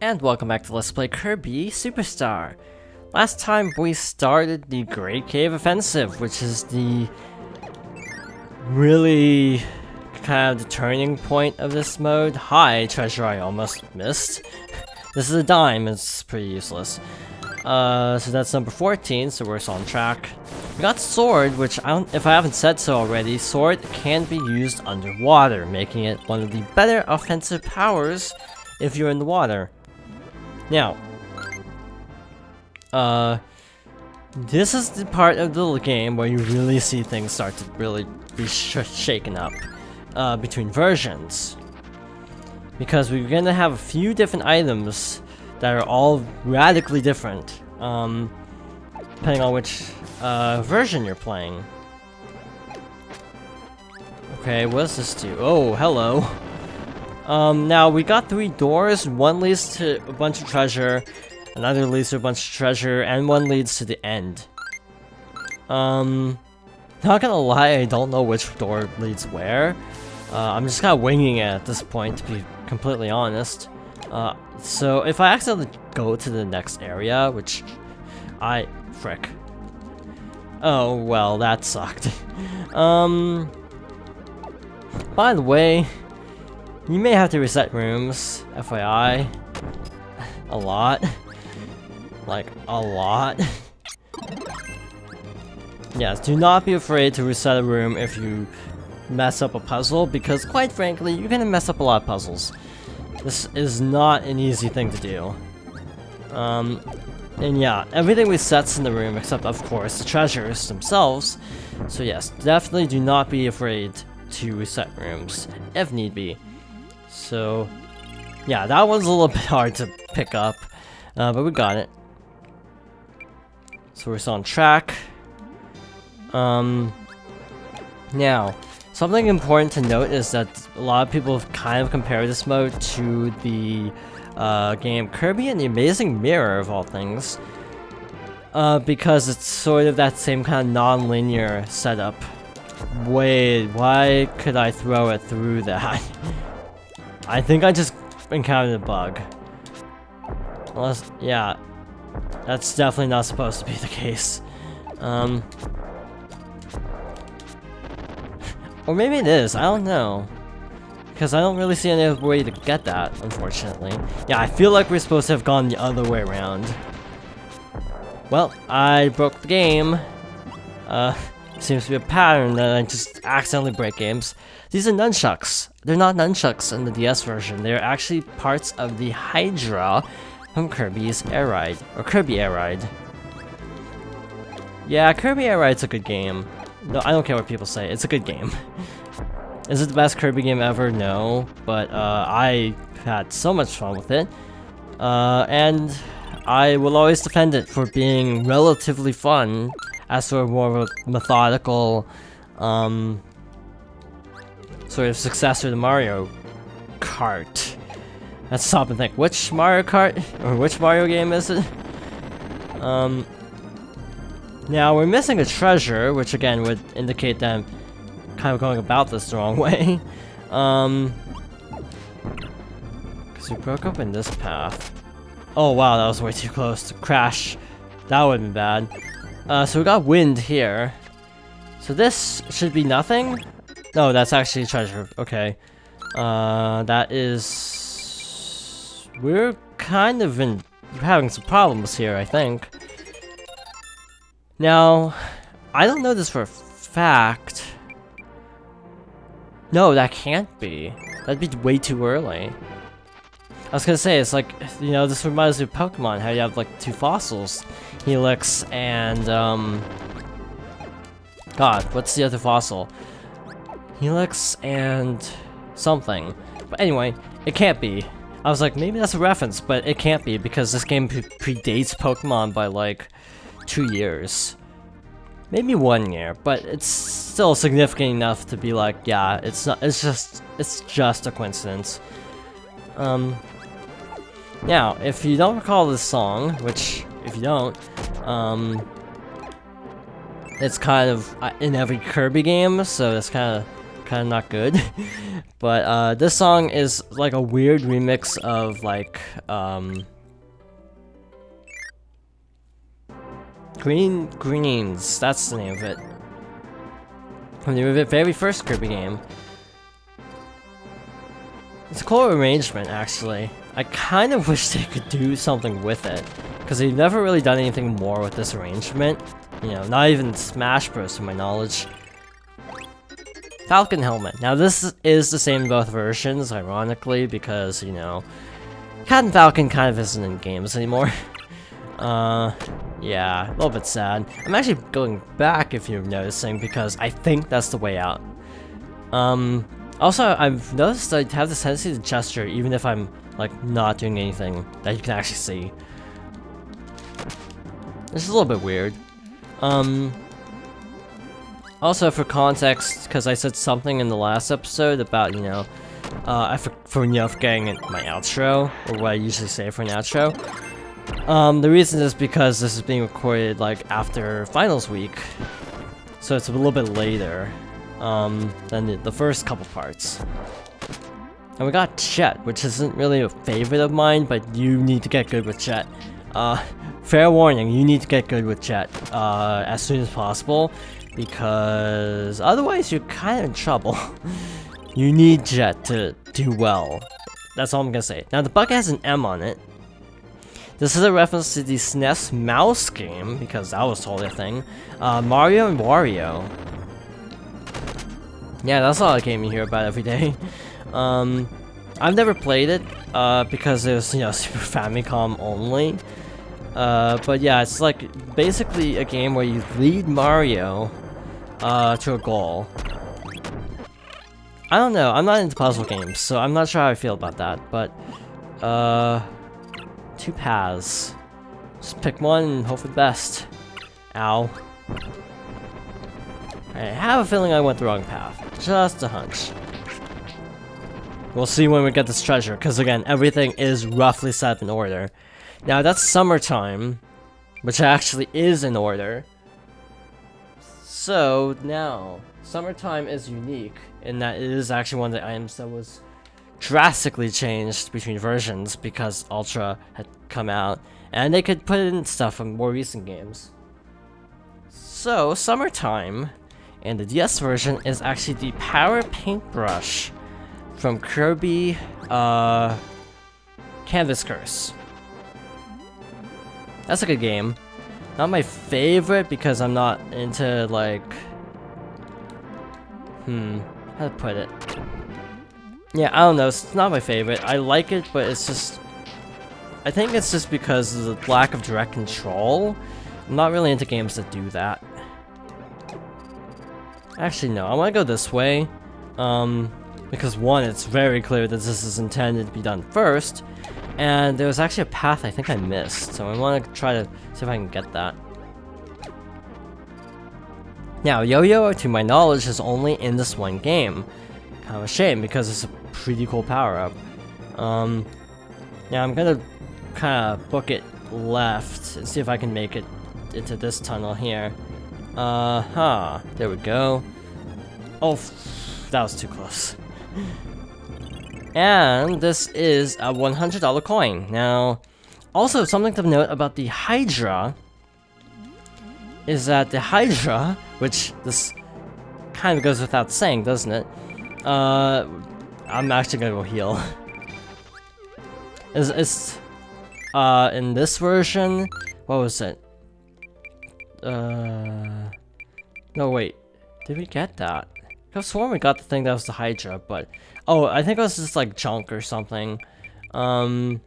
And welcome back to Let's Play Kirby Superstar. Last time we started the Great Cave Offensive, which is the really kind of the turning point of this mode. Hi, treasure I almost missed. This is a dime, it's pretty useless. So that's number 14, so we're on track. We got Sword, which if I haven't said so already, Sword can be used underwater, making it one of the better offensive powers if you're in the water. Now, this is the part of the game where you really see things start to really be shaken up between versions. Because we're gonna have a few different items that are all radically different, depending on which version you're playing. Okay, what does this do? Oh, hello. Now we got 3 doors. One leads to a bunch of treasure, another leads to a bunch of treasure, and one leads to the end. Not gonna lie, I don't know which door leads where. I'm just kind of winging it at this point, to be completely honest. So if I accidentally go to the next area, which frick. Oh, well, that sucked. By the way, you may have to reset rooms, FYI. A lot. Like, a lot. Yes, do not be afraid to reset a room if you mess up a puzzle, because quite frankly, you're gonna mess up a lot of puzzles. This is not an easy thing to do. And yeah, everything resets in the room except, of course, the treasures themselves. So yes, definitely do not be afraid to reset rooms, if need be. So, yeah, that one's a little bit hard to pick up, but we got it. So we're still on track. Now, something important to note is that a lot of people have kind of compared this mode to the game Kirby and the Amazing Mirror, of all things, because it's sort of that same kind of non-linear setup. Wait, why could I throw it through that? I think I just encountered a bug. Unless, yeah, that's definitely not supposed to be the case. Or maybe it is, I don't know. Because I don't really see any other way to get that, unfortunately. Yeah, I feel like we're supposed to have gone the other way around. Well, I broke the game. Seems to be a pattern that I just accidentally break games. These are nunchucks. They're not nunchucks in the DS version. They're actually parts of the Hydra from Kirby's Air Ride, or Kirby Air Ride. Yeah, Kirby Air Ride's a good game. No, I don't care what people say. It's a good game. Is it the best Kirby game ever? No, but I had so much fun with it, and I will always defend it for being relatively fun as sort of more of a methodical, sort of successor to Mario Kart. Let's stop and think, which Mario Kart, or which Mario game is it? Now we're missing a treasure, which again would indicate that I'm kind of going about this the wrong way. Because we broke up in this path. Oh wow, that was way too close to crash. That would have been bad. So we got wind here. So this should be nothing? No, that's actually treasure. Okay. That is... We're kind of having some problems here, I think. Now, I don't know this for a fact. No, that can't be. That'd be way too early. I was gonna say, it's like, you know, this reminds me of Pokemon, how you have like 2 fossils. Helix and, God, what's the other fossil? Helix and something. But anyway, it can't be. I was like, maybe that's a reference, but it can't be because this game predates Pokemon by like 2 years. Maybe 1 year, but it's still significant enough to be like, yeah, it's just a coincidence. Now, if you don't recall this song, which, if you don't, it's kind of in every Kirby game, so it's kind kind of not good. But this song is like a weird remix of like Green Greens. That's the name of it. From the very first Kirby game. It's a cool arrangement, actually. I kind of wish they could do something with it, because they've never really done anything more with this arrangement. You know, not even Smash Bros. To my knowledge. Falcon Helmet. Now this is the same in both versions, ironically, because, you know, Captain Falcon kind of isn't in games anymore. Yeah, a little bit sad. I'm actually going back, if you're noticing, because I think that's the way out. Also, I've noticed I have this tendency to gesture even if I'm, like, not doing anything that you can actually see. This is a little bit weird. Also, for context, because I said something in the last episode about, you know, forgetting my outro, or what I usually say for an outro. The reason is because this is being recorded, like, after finals week. So it's a little bit later, than the first couple parts. And we got Chet, which isn't really a favorite of mine, but you need to get good with Chet. Fair warning, you need to get good with Chet, as soon as possible, because otherwise you're kind of in trouble. You need Jet to do well. That's all I'm gonna say. Now the bug has an M on it. This is a reference to the SNES mouse game, because that was totally a thing. Mario and Wario. Yeah, that's not a game you hear about every day. I've never played it, because it was, you know, Super Famicom only. But yeah, it's like basically a game where you lead Mario to a goal. I don't know, I'm not into puzzle games, so I'm not sure how I feel about that, but two paths. Just pick one and hope for the best. Ow. I have a feeling I went the wrong path. Just a hunch. We'll see when we get this treasure, because again, everything is roughly set up in order. Now that's summertime, which actually is in order. So now, summertime is unique in that it is actually one of the items that was drastically changed between versions because Ultra had come out, and they could put in stuff from more recent games. So, summertime in the DS version is actually the Power Paintbrush from Kirby Canvas Curse. That's a good game. Not my favorite because I'm not into, like, how to put it? Yeah, I don't know, it's not my favorite. I like it, but it's just, I think it's just because of the lack of direct control. I'm not really into games that do that. Actually, no, I want to go this way. Because one, it's very clear that this is intended to be done first. And there was actually a path I think I missed, so I want to try to see if I can get that. Now, Yo-Yo, to my knowledge, is only in this one game. Kind of a shame, because it's a pretty cool power-up. Yeah, I'm gonna kind of book it left and see if I can make it into this tunnel here. There we go. Oh, that was too close. And this is a $100 coin. Now, also something to note about the Hydra is that the Hydra, which this kind of goes without saying, doesn't it? I'm actually gonna go heal. It's in this version, what was it? No wait, did we get that? I could have sworn we got the thing that was the Hydra, but oh, I think it was just like junk or something. Or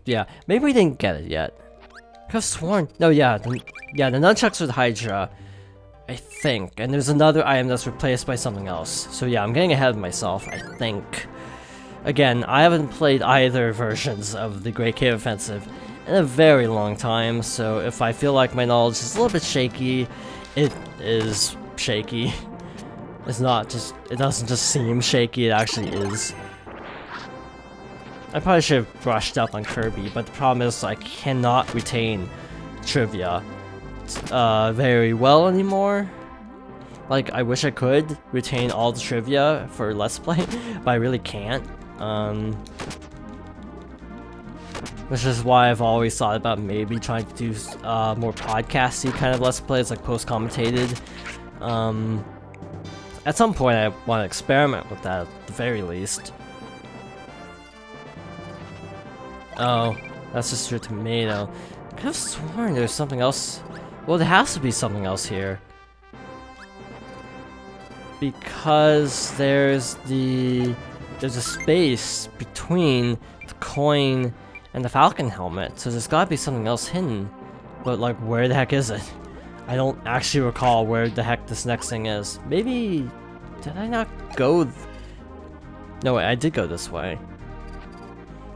yeah, maybe we didn't get it yet. I could have sworn. No, yeah, the nunchucks are the Hydra, I think, and there's another item that's replaced by something else. So yeah, I'm getting ahead of myself, I think. Again, I haven't played either versions of the Great Cave Offensive in a very long time, so if I feel like my knowledge is a little bit shaky, it is shaky. It's not just, it doesn't just seem shaky, it actually is. I probably should have brushed up on Kirby, but the problem is I cannot retain trivia very well anymore. Like, I wish I could retain all the trivia for Let's Play, but I really can't. Which is why I've always thought about maybe trying to do more podcasty kind of Let's Plays, like post-commentated. At some point I want to experiment with that at the very least. Oh, that's just your tomato. I could have sworn there's something else. Well, there has to be something else here. Because there's a space between the coin and the Falcon Helmet, so there's gotta be something else hidden. But like, where the heck is it? I don't actually recall where the heck this next thing is. Maybe... did I not go... No, wait, I did go this way.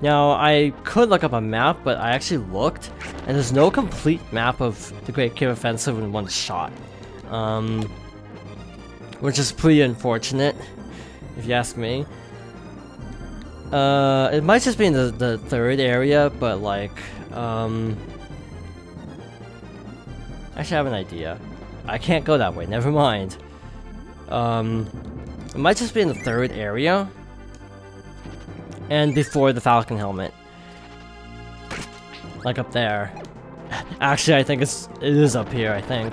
Now, I could look up a map, but I actually looked, and there's no complete map of the Great Cave Offensive in one shot. Which is pretty unfortunate, if you ask me. It might just be in the third area, but like, actually I have an idea. I can't go that way, never mind. It might just be in the third area. And before the Falcon Helmet. Like up there. Actually, I think it is up here, I think.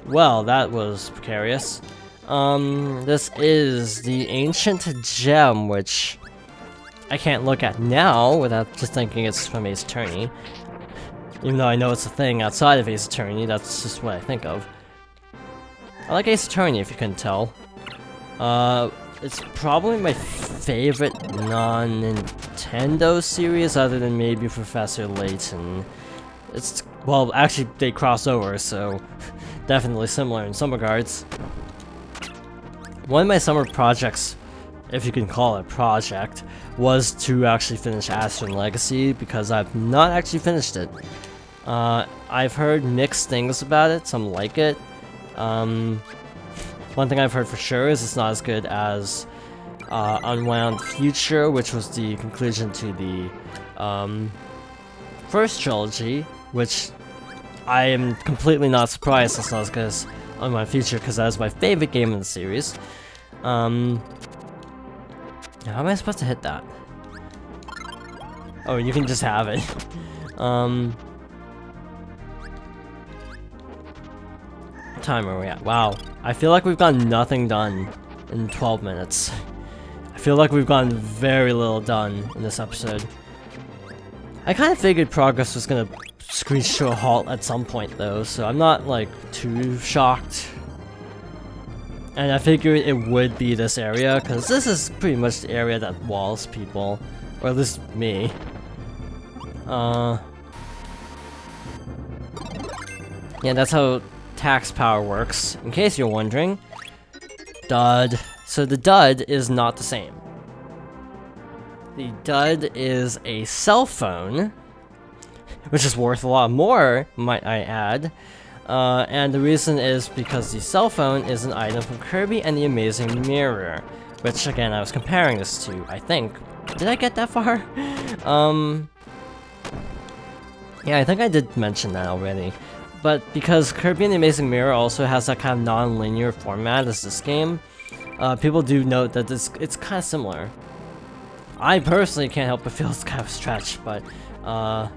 Well, that was precarious. This is the Ancient Gem, which I can't look at now without just thinking it's from Ace Attorney. Even though I know it's a thing outside of Ace Attorney, that's just what I think of. I like Ace Attorney, if you couldn't tell. It's probably my favorite non-Nintendo series, other than maybe Professor Layton. It's, well, actually they cross over, so definitely similar in some regards. One of my summer projects, if you can call it a project, was to actually finish Astron Legacy, because I've not actually finished it. I've heard mixed things about it, some like it. One thing I've heard for sure is it's not as good as Unwound Future, which was the conclusion to the first trilogy, which I am completely not surprised it's not as good as Unwound Future, because that is my favorite game in the series. How am I supposed to hit that? Oh, you can just have it. What time are we at? Wow. I feel like we've gotten nothing done in 12 minutes. I feel like we've gotten very little done in this episode. I kind of figured progress was gonna screech to a halt at some point though, so I'm not like too shocked. And I figured it would be this area, because this is pretty much the area that walls people. Or at least me. Yeah, that's how tax power works, in case you're wondering. Dud. So the dud is not the same. The dud is a cell phone, which is worth a lot more, might I add. And the reason is because the cell phone is an item from Kirby and the Amazing Mirror, which again I was comparing this to, I think. Did I get that far? Yeah, I think I did mention that already. But because Kirby and the Amazing Mirror also has that kind of non-linear format as this game, people do note that it's kind of similar. I personally can't help but feel it's kind of a stretch, but I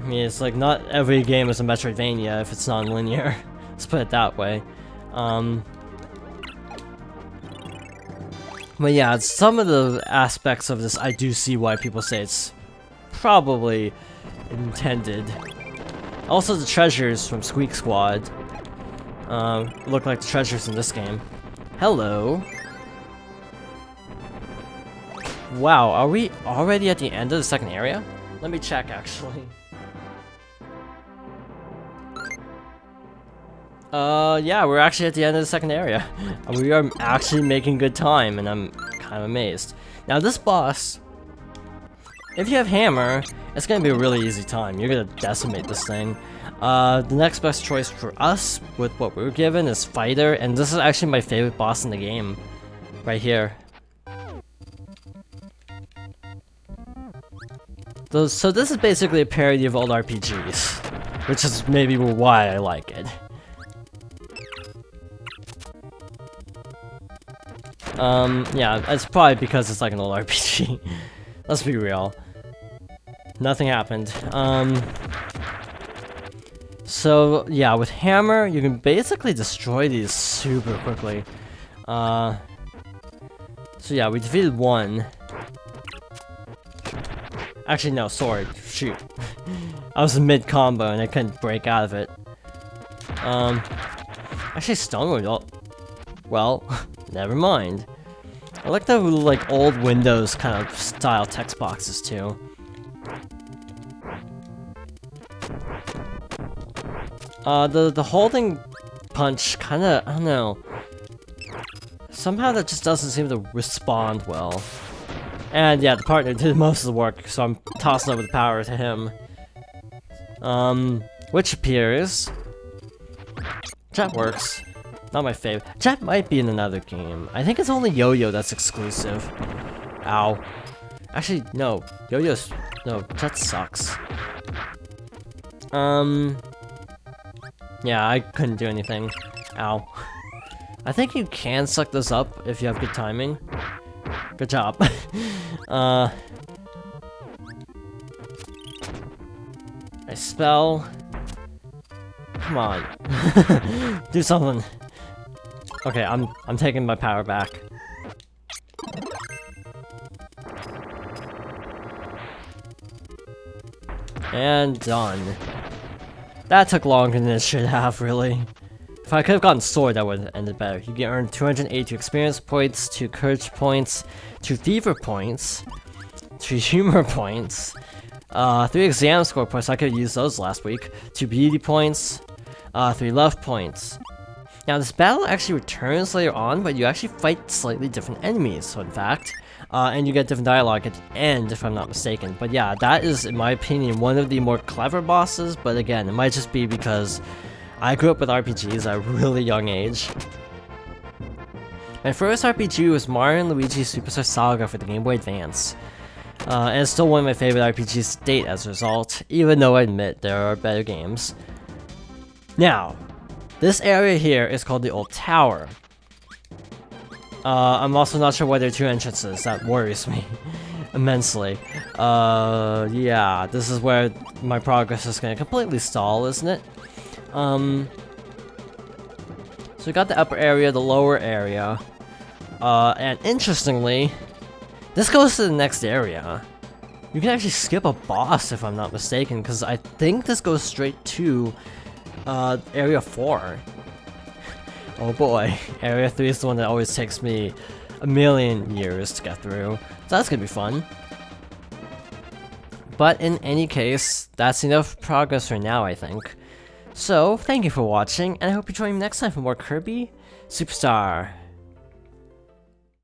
mean, it's like not every game is a Metroidvania if it's non-linear. Let's put it that way. But yeah, some of the aspects of this I do see why people say it's probably intended. Also, the treasures from Squeak Squad look like the treasures in this game. Hello. Wow, are we already at the end of the second area? Let me check, actually. Yeah, we're actually at the end of the second area. We are actually making good time, and I'm kind of amazed. Now, this boss, if you have Hammer, it's gonna be a really easy time. You're gonna decimate this thing. The next best choice for us, with what we were given, is Fighter, and this is actually my favorite boss in the game. Right here. So this is basically a parody of old RPGs, which is maybe why I like it. Yeah, it's probably because it's like an old RPG. Let's be real. Nothing happened. So yeah, with hammer, you can basically destroy these super quickly. So yeah, we defeated one. Actually, no, sword. Shoot. I was in mid-combo and I couldn't break out of it. Actually, stone would... Well, never mind. I like the, like, old Windows kind of style text boxes, too. The holding punch kinda... I don't know. Somehow that just doesn't seem to respond well. And yeah, the partner did most of the work, so I'm tossing over the power to him. Which appears... Chat works. Not my fave. Chat might be in another game. I think it's only Yo-Yo that's exclusive. Ow. Actually, no. Yo-Yo's... No, chat sucks. Yeah, I couldn't do anything. Ow. I think you can suck this up if you have good timing. Good job. I spell. Come on. Do something. Okay, I'm taking my power back. And done. That took longer than it should have, really. If I could have gotten sword, that would have ended better. You can earn 282 experience points, 2 courage points, 2 fever points, 2 humor points, 3 exam score points. I could have used those last week. 2 beauty points, 3 love points. Now this battle actually returns later on, but you actually fight slightly different enemies. So in fact, and you get different dialogue at the end, if I'm not mistaken. But yeah, that is, in my opinion, one of the more clever bosses. But again, it might just be because I grew up with RPGs at a really young age. My first RPG was Mario & Luigi Superstar Saga for the Game Boy Advance. And it's still one of my favorite RPGs to date as a result, even though I admit there are better games. Now, this area here is called the Old Tower. I'm also not sure why there are 2 entrances. That worries me immensely. Yeah, this is where my progress is gonna completely stall, isn't it? So we got the upper area, the lower area, and interestingly, this goes to the next area. You can actually skip a boss if I'm not mistaken, because I think this goes straight to area 4. Oh boy, area 3 is the one that always takes me a million years to get through, so that's gonna be fun. But in any case, that's enough progress for now, I think. So, thank you for watching, and I hope you join me next time for more Kirby Superstar.